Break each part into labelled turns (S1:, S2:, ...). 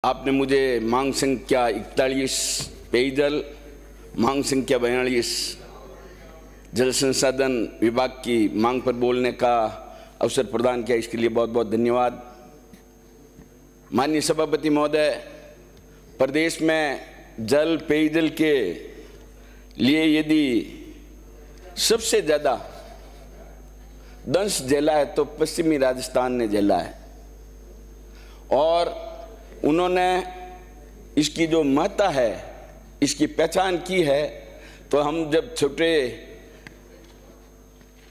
S1: आपने मुझे मांग संख्या 41 पेयजल, मांग संख्या 42 जल संसाधन विभाग की मांग पर बोलने का अवसर प्रदान किया, इसके लिए बहुत बहुत धन्यवाद। माननीय सभापति महोदय, प्रदेश में जल पेयजल के लिए यदि सबसे ज़्यादा दंश झेला है तो पश्चिमी राजस्थान ने झेला है, और उन्होंने इसकी जो महत्ता है इसकी पहचान की है। तो हम जब छोटे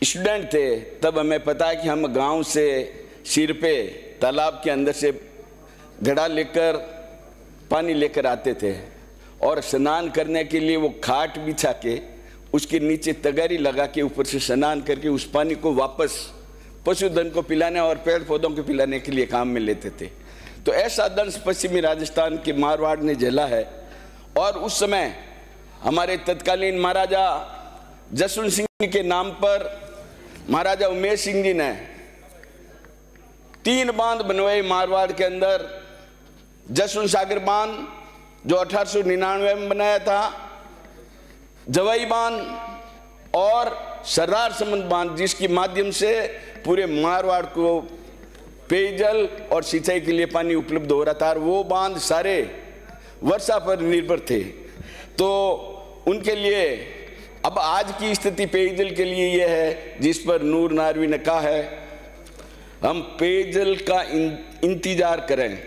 S1: स्टूडेंट थे तब हमें पता है कि हम गांव से सिर पे तालाब के अंदर से घड़ा लेकर पानी लेकर आते थे, और स्नान करने के लिए वो खाट बिछा के उसके नीचे तगारी लगा के ऊपर से स्नान करके उस पानी को वापस पशुधन को पिलाने और पेड़ पौधों को पिलाने के लिए काम में लेते थे। तो ऐसा दंश पश्चिमी राजस्थान के मारवाड़ ने झेला है। और उस समय हमारे तत्कालीन महाराजा जसवंत सिंह के नाम पर महाराजा उमेश सिंह जी ने 3 बांध बनवाए मारवाड़ के अंदर। जसवंत सागर बांध जो 1899 में बनाया था, जवाई बांध और सर्रार समंद बांध, जिसके माध्यम से पूरे मारवाड़ को पेयजल और सिंचाई के लिए पानी उपलब्ध हो रहा था। और वो बांध सारे वर्षा पर निर्भर थे। तो उनके लिए अब आज की स्थिति पेयजल के लिए यह है जिस पर नूर नारवी ने कहा है, हम पेयजल का इंतजार करें,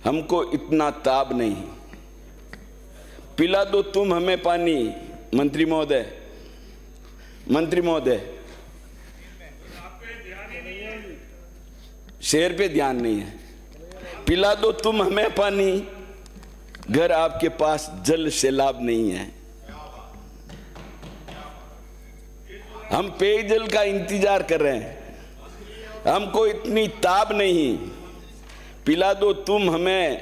S1: हमको इतना ताब नहीं, पिला दो तुम हमें पानी। मंत्री महोदय, शेर पे ध्यान नहीं है। पिला दो तुम हमें पानी, घर आपके पास जल सैलाब नहीं है। हम पेयजल का इंतजार कर रहे हैं, हमको इतनी ताब नहीं, पिला दो तुम हमें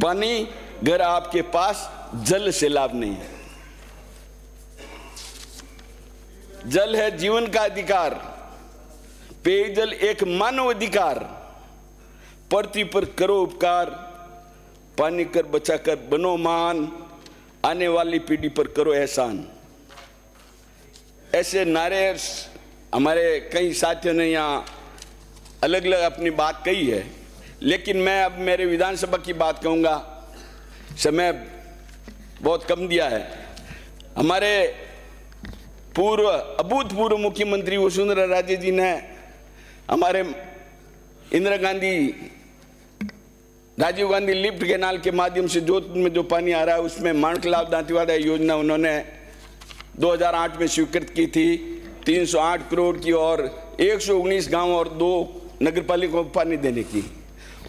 S1: पानी, घर आपके पास जल सैलाब नहीं है। जल है जीवन का अधिकार, पेयजल एक मानव अधिकार। पृथ्वी पर करो उपकार, पानी कर बचा कर बनो मान, आने वाली पीढ़ी पर करो एहसान। ऐसे नारे हमारे कई साथियों ने यहाँ अलग अलग अपनी बात कही है, लेकिन मैं अब मेरे विधानसभा की बात कहूँगा, समय बहुत कम दिया है। हमारे अभूतपूर्व मुख्यमंत्री वसुंधरा राजे जी ने हमारे इंदिरा गांधी राजीव गांधी लिफ्ट कैनाल के माध्यम से जोधपुर में जो पानी आ रहा है उसमें माणकलाव दांतीवाड़ा योजना उन्होंने 2008 में स्वीकृत की थी, 308 करोड़ की, और 119 गांव और 2 नगर पालिकाओं को पानी देने की।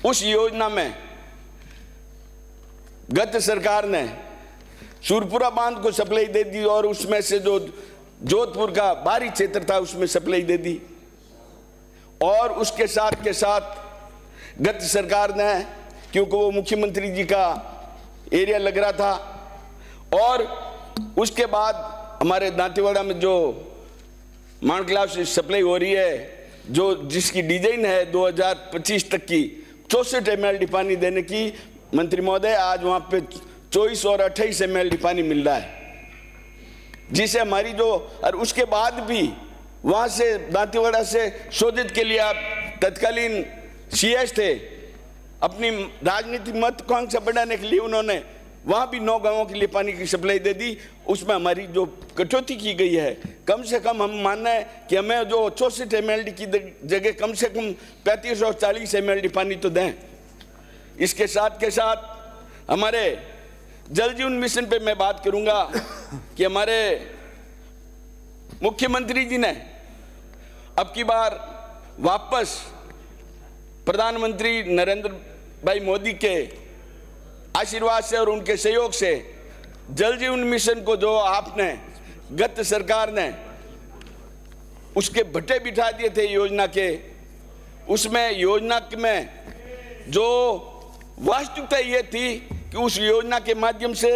S1: उस योजना में गत सरकार ने सूरपुरा बांध को सप्लाई दे दी, और उसमें से जो जोधपुर का बाहरी क्षेत्र था उसमें सप्लाई दे दी। और उसके साथ के साथ गत सरकार ने, क्योंकि वो मुख्यमंत्री जी का एरिया लग रहा था, और उसके बाद हमारे दांतीवाड़ा में जो माणकलाव से सप्लाई हो रही है, जो जिसकी डिजाइन है 2025 तक की 64 mld पानी देने की, मंत्री महोदय आज वहाँ पे 24 और 28 mld पानी मिल रहा है, जिसे हमारी जो, और उसके बाद भी वहाँ से दांतीवाड़ा से शोधित के लिए आप तत्कालीन CS थे, अपनी राजनीतिक महत्वाकांक्षा बढ़ाने के लिए उन्होंने वहाँ भी 9 गांवों के लिए पानी की सप्लाई दे दी। उसमें हमारी जो कटौती की गई है, कम से कम हम मानना है कि हमें जो 64 mld की जगह कम से कम 35 और 40 mld पानी तो दें। इसके साथ के साथ हमारे जल जीवन मिशन पे मैं बात करूंगा कि हमारे मुख्यमंत्री जी ने अब की बार वापस प्रधानमंत्री नरेंद्र भाई मोदी के आशीर्वाद से और उनके सहयोग से जल जीवन मिशन को, जो आपने गत सरकार ने उसके भट्टे बिठा दिए थे योजना के, उसमें योजना में जो वास्तविकता ये थी कि उस योजना के माध्यम से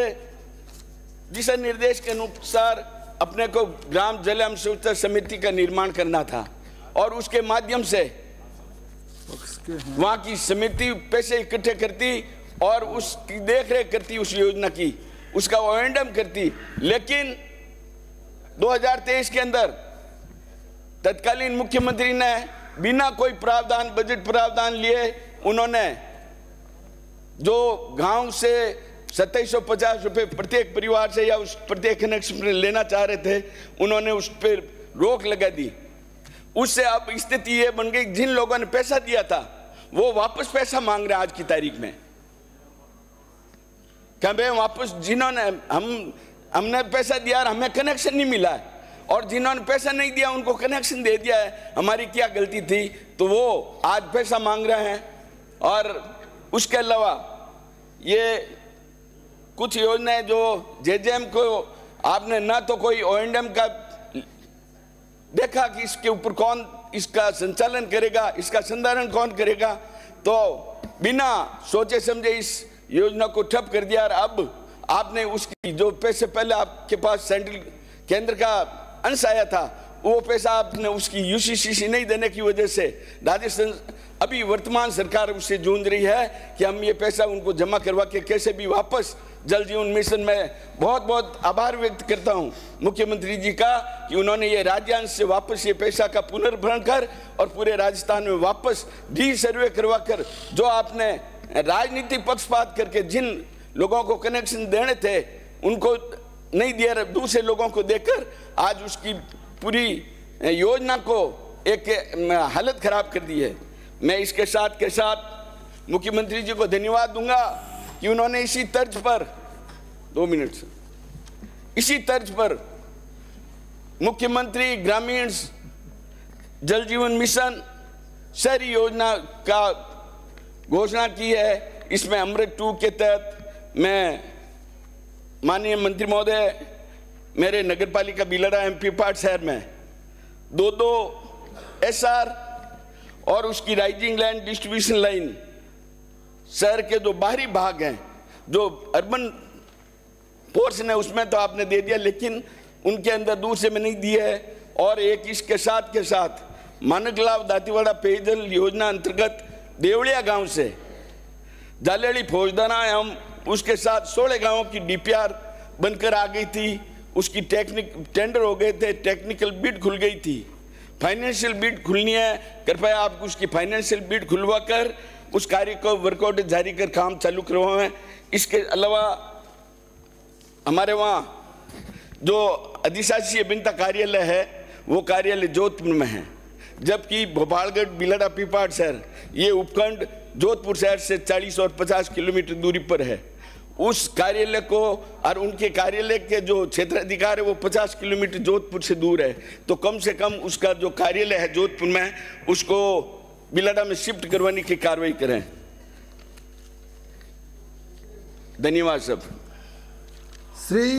S1: दिशा निर्देश के अनुसार अपने को ग्राम जल एवं स्वच्छता समिति का निर्माण करना था, और उसके माध्यम से वहां की समिति पैसे इकट्ठे करती और उसकी देखरेख करती, उस योजना की, उसका ओएंडम करती। लेकिन 2023 के अंदर तत्कालीन मुख्यमंत्री ने बिना कोई प्रावधान, बजट प्रावधान लिए, उन्होंने जो गांव से 2750 रुपये प्रत्येक परिवार से या उस प्रत्येक कनेक्शन में लेना चाह रहे थे, उन्होंने उस पर रोक लगा दी। उससे अब स्थिति ये बन गई, जिन लोगों ने पैसा दिया था वो वापस पैसा मांग रहे हैं आज की तारीख में। क्या भाई वापस, जिन्होंने हमने पैसा दिया और हमें कनेक्शन नहीं मिला है, और जिन्होंने पैसा नहीं दिया उनको कनेक्शन दे दिया है, हमारी क्या गलती थी, तो वो आज पैसा मांग रहे हैं। और उसके अलावा ये कुछ योजनाएं जो जेजेएम को आपने ना तो कोई ओएंडम का देखा कि इसके ऊपर कौन इसका संचालन करेगा, इसका संधारण कौन करेगा, तो बिना सोचे समझे इस योजना को ठप कर दिया। और अब आपने उसकी जो पैसे पहले आपके पास सेंट्रल केंद्र का अंश आया था, वो पैसा आपने उसकी यूसीसी नहीं देने की वजह से राजस्थान, अभी वर्तमान सरकार उससे जूझ रही है कि हम ये पैसा उनको जमा करवा के कैसे भी वापस जल जीवन मिशन में बहुत बहुत आभार व्यक्त करता हूं मुख्यमंत्री जी का कि उन्होंने ये राज्यांश से वापस ये पैसा का पुनर्भरण कर और पूरे राजस्थान में वापस डी सर्वे करवा कर, जो आपने राजनीतिक पक्षपात करके जिन लोगों को कनेक्शन देने थे उनको नहीं दिया, दूसरे लोगों को देकर आज उसकी पूरी योजना को एक हालत खराब कर दी है। मैं इसके साथ के साथ मुख्यमंत्री जी को धन्यवाद दूंगा कि उन्होंने इसी तर्ज पर 2 मिनट से इसी तर्ज पर मुख्यमंत्री ग्रामीण जल जीवन मिशन शहरी योजना का घोषणा की है। इसमें अमृत 2 के तहत मैं माननीय मंत्री महोदय मेरे नगरपालिका बिलड़ा एमपी पार्ट शहर में 2 एसआर और उसकी राइजिंग लैंड डिस्ट्रीब्यूशन लाइन शहर के जो बाहरी भाग हैं, जो अर्बन पोर्शन है उसमें तो आपने दे दिया, लेकिन उनके अंदर दूसरे में नहीं दिया है। और एक इसके साथ के साथ मानकलाव दातीवाड़ा पेयजल योजना अंतर्गत देवड़िया गांव से जालेड़ी फौजदाना एवं उसके साथ 16 गांवों की डीपीआर बनकर आ गई थी। उसकी टेंडर हो गए थे, टेक्निकल बिड खुल गई थी, फाइनेंशियल बिड खुलनी है। कृपया आप उसकी फाइनेंशियल बिड खुलवा कर उस कार्य को वर्कआउट जारी कर काम चालू करवाएं। इसके अलावा हमारे वहाँ जो अधिशासी अभियंता कार्यालय है वो कार्यालय जोधपुर में है, जबकि भोपालगढ़ बिलड़ा पीपाड़ शहर ये उपखंड जोधपुर शहर से 40 और 50 किलोमीटर दूरी पर है। उस कार्यालय को और उनके कार्यालय के जो क्षेत्राधिकार है वो 50 किलोमीटर जोधपुर से दूर है, तो कम से कम उसका जो कार्यालय है जोधपुर में उसको बिलड़ा में शिफ्ट करवाने की कार्रवाई करें। धन्यवाद सब।
S2: श्री